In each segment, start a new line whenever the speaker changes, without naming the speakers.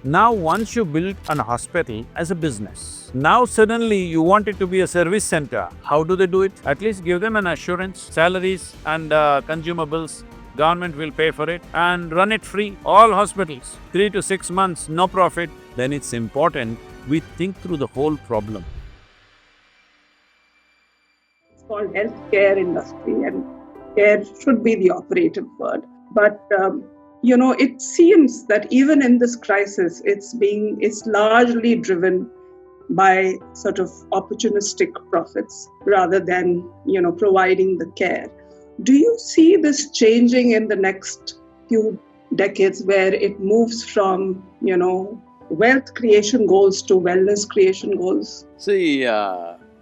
Now once you built an hospital as a business, now suddenly you want it to be a service center. How do they do it? At least give them an assurance, salaries and consumables, government will pay for it and run it free. All hospitals, 3 to 6 months, no profit. Then it's important we think through the whole problem.
It's called healthcare industry, and care should be the operative word. But it seems that even in this crisis, it's largely driven by sort of opportunistic profits rather than providing the care. Do you see this changing in the next few decades, where it moves from wealth creation goals to wellness creation goals?
See,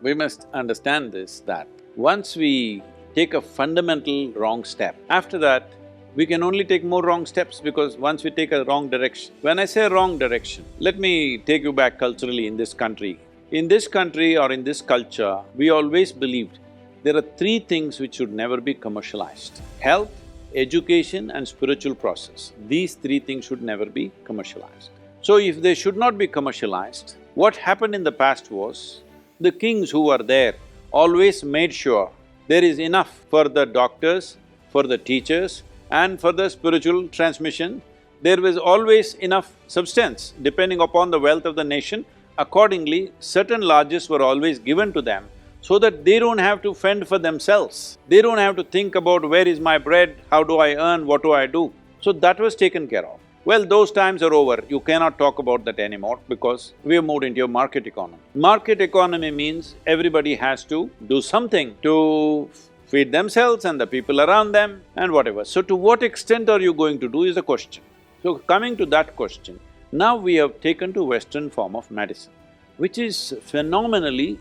we must understand this, that once we take a fundamental wrong step, after that, we can only take more wrong steps, because once we take a wrong direction… When I say wrong direction, let me take you back culturally in this country. In this country or in this culture, we always believed there are three things which should never be commercialized: health, education and spiritual process. These three things should never be commercialized. So if they should not be commercialized, what happened in the past was, the kings who were there always made sure there is enough for the doctors, for the teachers and for the spiritual transmission. There was always enough substance, depending upon the wealth of the nation. Accordingly, certain largesse were always given to them, so that they don't have to fend for themselves. They don't have to think about where is my bread, how do I earn, what do I do. So that was taken care of. Well, those times are over. You cannot talk about that anymore, because we have moved into a market economy. Market economy means everybody has to do something to feed themselves and the people around them and whatever. So to what extent are you going to do is the question. So coming to that question, now we have taken to Western form of medicine, which is phenomenally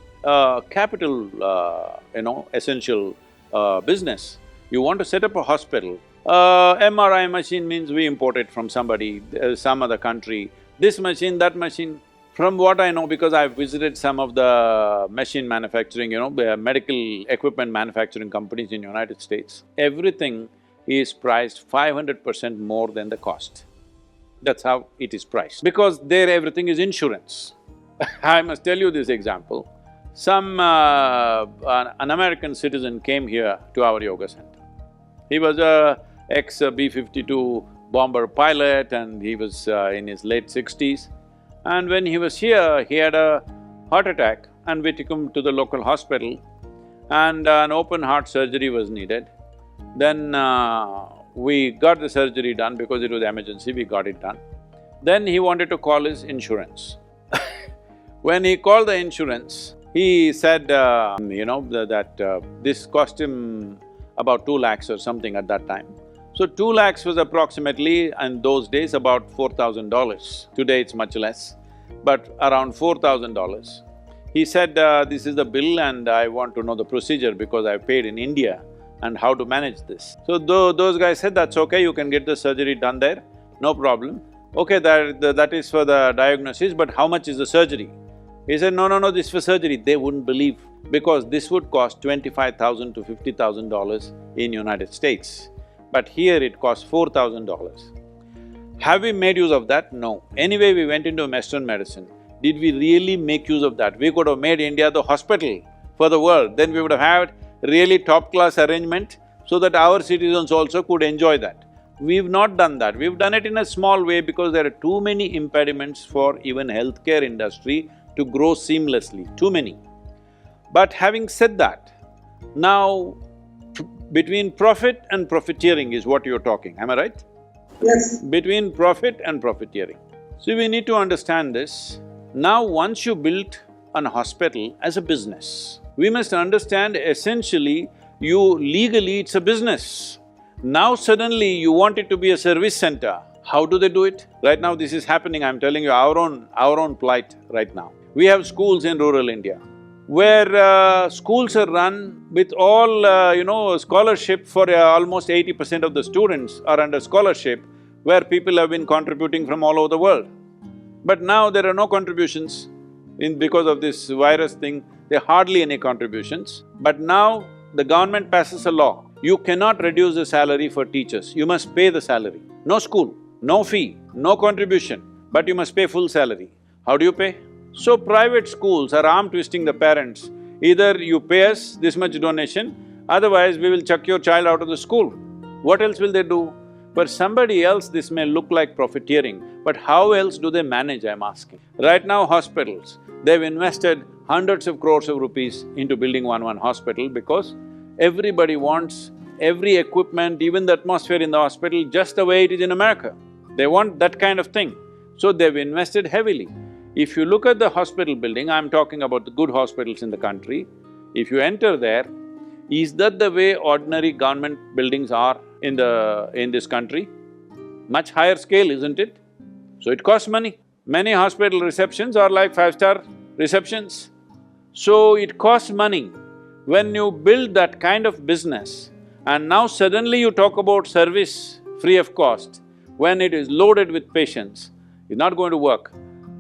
capital, essential business. You want to set up a hospital, MRI machine means we import it from somebody, some other country. This machine, that machine. From what I know, because I've visited some of the machine manufacturing, medical equipment manufacturing companies in United States, everything is priced 500% more than the cost. That's how it is priced. Because there everything is insurance. I must tell you this example. An American citizen came here to our yoga center. He was a ex-B-52 bomber pilot and he was in his late 60s. And when he was here, he had a heart attack and we took him to the local hospital and an open heart surgery was needed. Then we got the surgery done because it was emergency, we got it done. Then he wanted to call his insurance. When he called the insurance, he said, this cost him about 2 lakhs or something at that time. So 2 lakhs was approximately, in those days, about $4,000. Today it's much less, but around $4,000. He said, this is the bill and I want to know the procedure because I paid in India and how to manage this. So those guys said, that's okay, you can get the surgery done there, no problem. Okay, that is for the diagnosis, but how much is the surgery? He said, no, this is for surgery. They wouldn't believe, because this would cost $25,000 to $50,000 in United States. But here it costs $4,000. Have we made use of that? No. Anyway, we went into Western medicine. Did we really make use of that? We could have made India the hospital for the world, then we would have had really top-class arrangement so that our citizens also could enjoy that. We've not done that. We've done it in a small way because there are too many impediments for even healthcare industry to grow seamlessly, too many. But having said that, now between profit and profiteering is what you're talking, am I right?
Yes.
Between profit and profiteering. So we need to understand this. Now once you built an hospital as a business, we must understand essentially legally it's a business. Now suddenly you want it to be a service center. How do they do it? Right now this is happening, I'm telling you our own plight right now. We have schools in rural India, where schools are run with all, scholarship for almost 80% of the students are under scholarship, where people have been contributing from all over the world. But now there are no contributions because of this virus thing, there are hardly any contributions. But now the government passes a law, you cannot reduce the salary for teachers, you must pay the salary. No school, no fee, no contribution. but you must pay full salary. How do you pay? So private schools are arm twisting the parents. Either you pay us this much donation, otherwise we will chuck your child out of the school. What else will they do? For somebody else, this may look like profiteering, but how else do they manage, I'm asking. Right now, hospitals, they've invested hundreds of crores of rupees into building one hospital because everybody wants every equipment, even the atmosphere in the hospital, just the way it is in America. They want that kind of thing. So they've invested heavily. If you look at the hospital building, I'm talking about the good hospitals in the country, if you enter there, is that the way ordinary government buildings are in this country? Much higher scale, isn't it? So it costs money. Many hospital receptions are like five-star receptions. So it costs money. When you build that kind of business and now suddenly you talk about service free of cost, when it is loaded with patients, it's not going to work.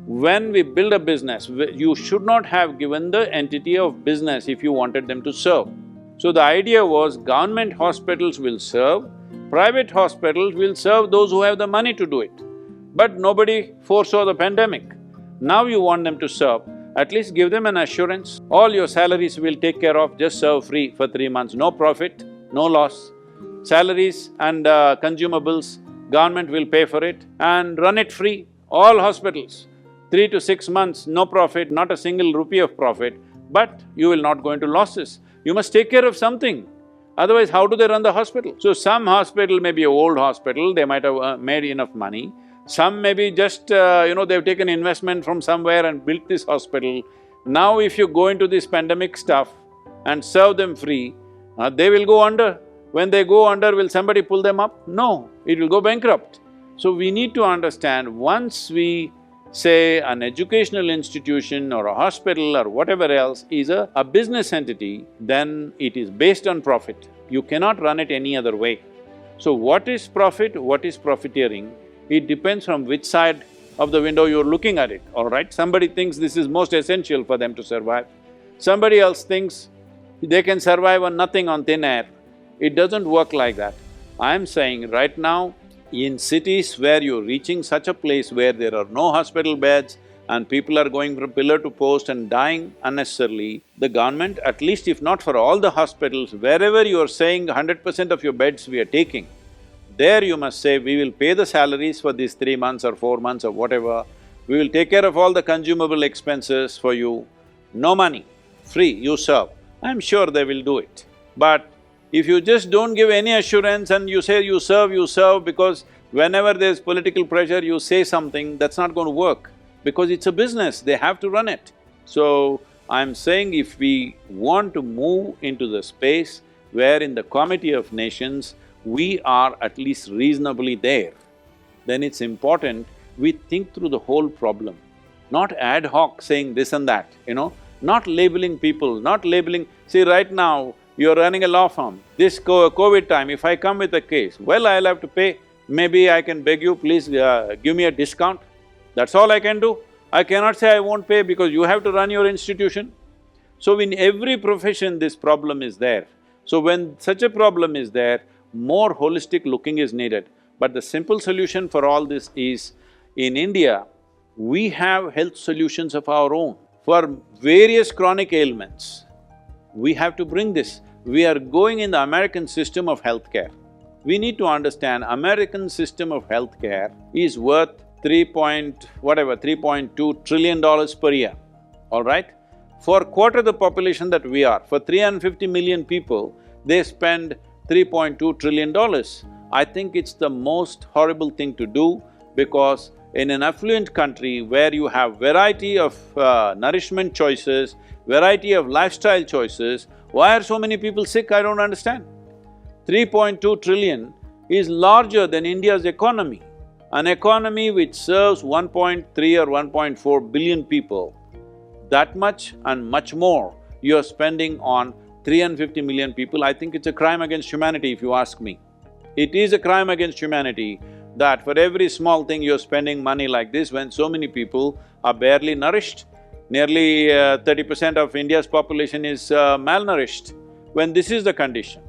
When we build a business, you should not have given the entity of business if you wanted them to serve. So the idea was government hospitals will serve, private hospitals will serve those who have the money to do it. But nobody foresaw the pandemic. Now you want them to serve, at least give them an assurance. All your salaries we'll take care of, just serve free for 3 months, no profit, no loss. Salaries and consumables, government will pay for it and run it free, all hospitals. 3 to 6 months, no profit, not a single rupee of profit, but you will not go into losses. You must take care of something, otherwise how do they run the hospital? So some hospital may be an old hospital, they might have made enough money. Some may be just, they've taken investment from somewhere and built this hospital. Now if you go into this pandemic stuff and serve them free, they will go under. When they go under, will somebody pull them up? No, it will go bankrupt. So we need to understand, once we say an educational institution or a hospital or whatever else is a business entity, then it is based on profit. You cannot run it any other way. So what is profit, what is profiteering? It depends from which side of the window you're looking at it, all right? Somebody thinks this is most essential for them to survive. Somebody else thinks they can survive on nothing, on thin air. It doesn't work like that. I'm saying right now, in cities where you're reaching such a place where there are no hospital beds and people are going from pillar to post and dying unnecessarily, the government, at least if not for all the hospitals, wherever you're saying 100% of your beds we are taking, there you must say, we will pay the salaries for these 3 months or 4 months or whatever, we will take care of all the consumable expenses for you, no money, free, you serve. I'm sure they will do it. But if you just don't give any assurance and you say you serve because whenever there's political pressure you say something, that's not going to work because it's a business, they have to run it. So, I'm saying if we want to move into the space where in the Committee of Nations we are at least reasonably there, then it's important we think through the whole problem, not ad hoc saying this and that, not labeling people, not labeling… See, right now, you're running a law firm. This COVID time, if I come with a case, well, I'll have to pay. Maybe I can beg you, please give me a discount. That's all I can do. I cannot say I won't pay because you have to run your institution. So in every profession, this problem is there. So when such a problem is there, more holistic looking is needed. But the simple solution for all this is, in India, we have health solutions of our own. For various chronic ailments, we have to bring this. We are going in the American system of healthcare. We need to understand American system of healthcare is worth $3.2 trillion per year, all right? For quarter the population that we are, for 350 million people, they spend $3.2 trillion. I think it's the most horrible thing to do because in an affluent country where you have variety of nourishment choices, variety of lifestyle choices, why are so many people sick, I don't understand. 3.2 trillion is larger than India's economy. An economy which serves 1.3 or 1.4 billion people, that much and much more you're spending on 350 million people, I think it's a crime against humanity if you ask me. It is a crime against humanity that for every small thing you're spending money like this when so many people are barely nourished. Nearly 30% of India's population is malnourished, when this is the condition.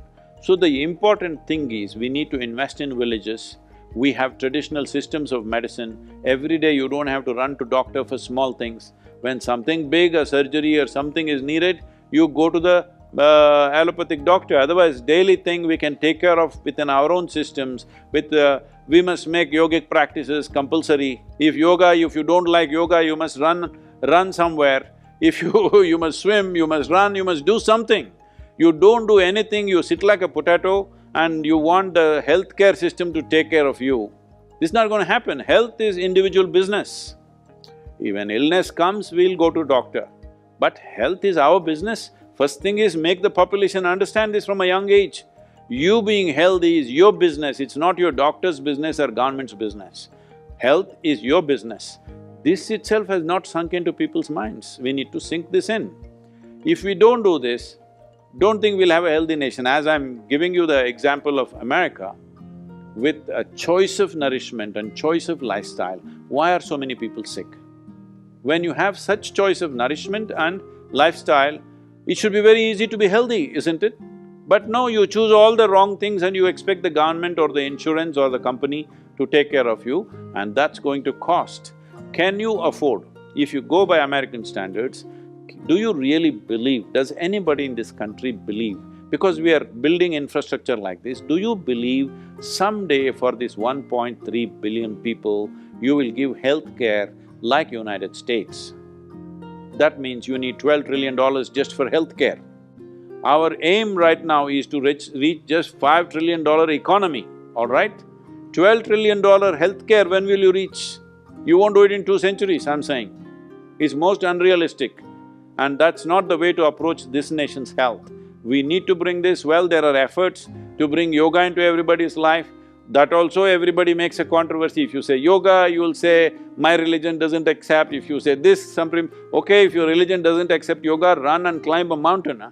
So the important thing is, we need to invest in villages, We have traditional systems of medicine. Every day you don't have to run to doctor for small things. When something big, a surgery or something is needed, you go to the allopathic doctor. Otherwise, daily thing we can take care of within our own systems. We must make yogic practices compulsory. If you don't like yoga, you must run somewhere. If you must swim, you must run, you must do something. You don't do anything, you sit like a potato and you want the healthcare system to take care of you. This is not going to happen. Health is individual business. When illness comes, we'll go to doctor. But health is our business. First thing is make the population understand this from a young age. You being healthy is your business, it's not your doctor's business or government's business. Health is your business. This itself has not sunk into people's minds. We need to sink this in. If we don't do this, don't think we'll have a healthy nation. As I'm giving you the example of America, with a choice of nourishment and choice of lifestyle, why are so many people sick? When you have such choice of nourishment and lifestyle, it should be very easy to be healthy, isn't it? But no, you choose all the wrong things and you expect the government or the insurance or the company to take care of you, and that's going to cost. Can you afford? If you go by American standards, do you really believe, does anybody in this country believe, because we are building infrastructure like this, do you believe someday for this 1.3 billion people, you will give health care like United States? That means you need $12 trillion just for healthcare. Our aim right now is to reach just $5 trillion economy, all right? $12 trillion healthcare, when will you reach? You won't do it in 2 centuries, I'm saying. It's most unrealistic. And that's not the way to approach this nation's health. We need to bring this, well, there are efforts to bring yoga into everybody's life. That also everybody makes a controversy. If you say yoga, you will say, my religion doesn't accept. If you say this, okay, if your religion doesn't accept yoga, run and climb a mountain, huh?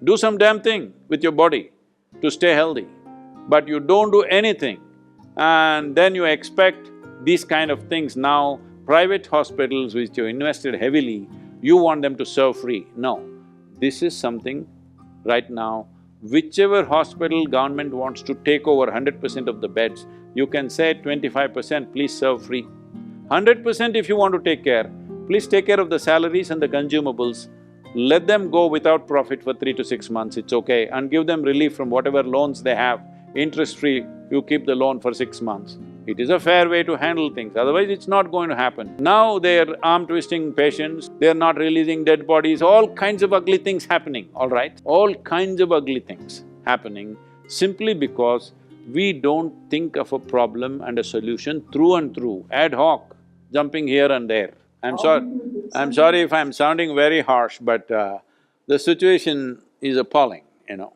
Do some damn thing with your body to stay healthy. But you don't do anything and then you expect these kind of things. Now, private hospitals which you invested heavily, you want them to serve free. No, this is something right now, whichever hospital government wants to take over 100% of the beds, you can say 25%, please serve free. 100% if you want to take care, please take care of the salaries and the consumables. Let them go without profit for 3 to 6 months, it's okay, and give them relief from whatever loans they have, interest-free, you keep the loan for 6 months. It is a fair way to handle things, otherwise it's not going to happen. Now they're arm-twisting patients, they're not releasing dead bodies, all kinds of ugly things happening, all right? All kinds of ugly things happening simply because we don't think of a problem and a solution through and through, ad hoc, jumping here and there. I'm sorry if I'm sounding very harsh, but the situation is appalling, you know.